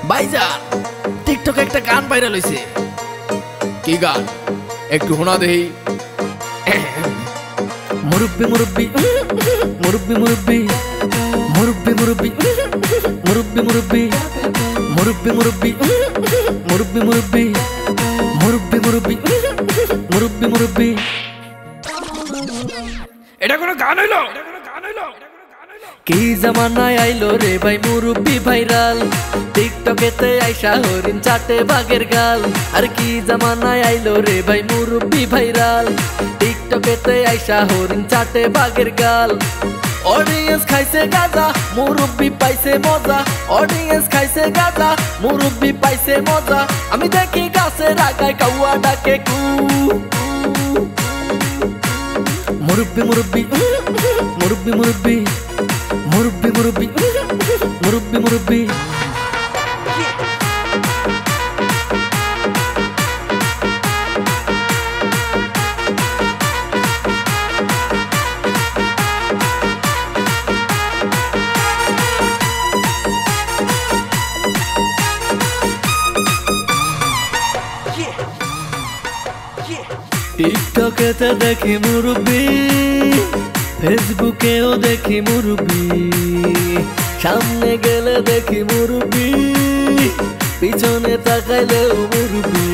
ভাইজান টিকটকে একটা গান ভাইরাল হইছে। কি গান একটু শোনা দেই। মুরব্বি মুরব্বি মুরব্বি মুরব্বি মুরব্বি মুরব্বি মুরব্বি মুরব্বি মুরব্বি মুরব্বি মুরব্বি মুরব্বি মুরব্বি মুরব্বি মুরব্বি মুরব্বি। এটা কোনো গান হইলো? কি জামানায় আইলো রে ভাই মুরব্বি ভাইরাল, টিকটকেতে আইসা হরিণ চাটে বাঘের গাল। আর কি জামানায় আইলো রে ভাই মুরব্বি ভাইরাল, টিকটকেতে আইসা হরিণ চাটে বাঘের গাল। অডিয়েন্স খাইছে গাঁজা, মুরব্বি পাইছে মজা। অডিয়েন্স খাইছে গাঁজা, মুরব্বি পাইছে মজা। আমি দেখি গাছের আগায় কাউয়া ডাকে কু। মুরব্বি মুরব্বি মুরব্বি মুরব্বি মুরব্বি মুরব্বি মুরব্বি মুরব্বি। টিকটকেতে দেখি মুরব্বি, ফেসবুকেও দেখি মুরব্বি। সামনে গেলে দেখি মুরব্বি, পিছনে তাকাইলেও মুরব্বি।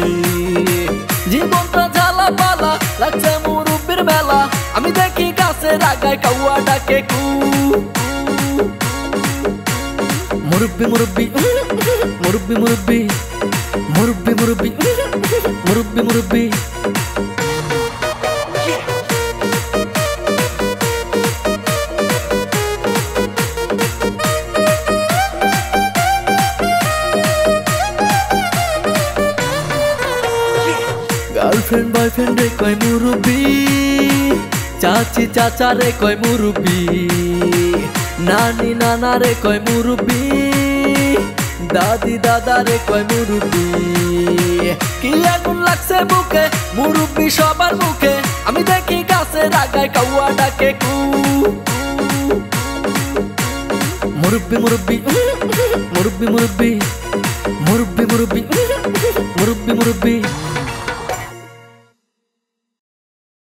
জীবনটা ঝালা পালা লাগছে মুরব্বির মেলা। আমি দেখি গাছের আগায় কাউয়া ডাকে কু। মুরব্বি মুরব্বি মুরব্বি মুরব্বি মুরব্বি মুরব্বি মুরব্বি মুরব্বি। গার্লফ্রেন্ড বয়ফ্রেন্ড রে কয় মুরব্বি, চাচি চাচা রে কয় মুরব্বি, নানি নানা রে কয় মুরব্বি, দাদি দাদা রে কয় মুরব্বি। কি আগুন লাগছে বুকে মুরব্বি সবার মুখে। আমি দেখি গাছের আগায় কাউয়া ডাকে কু। মুরব্বি মুরব্বি মুরব্বি মুরব্বি মুরব্বি মুরব্বি মুরব্বি মুরব্বি।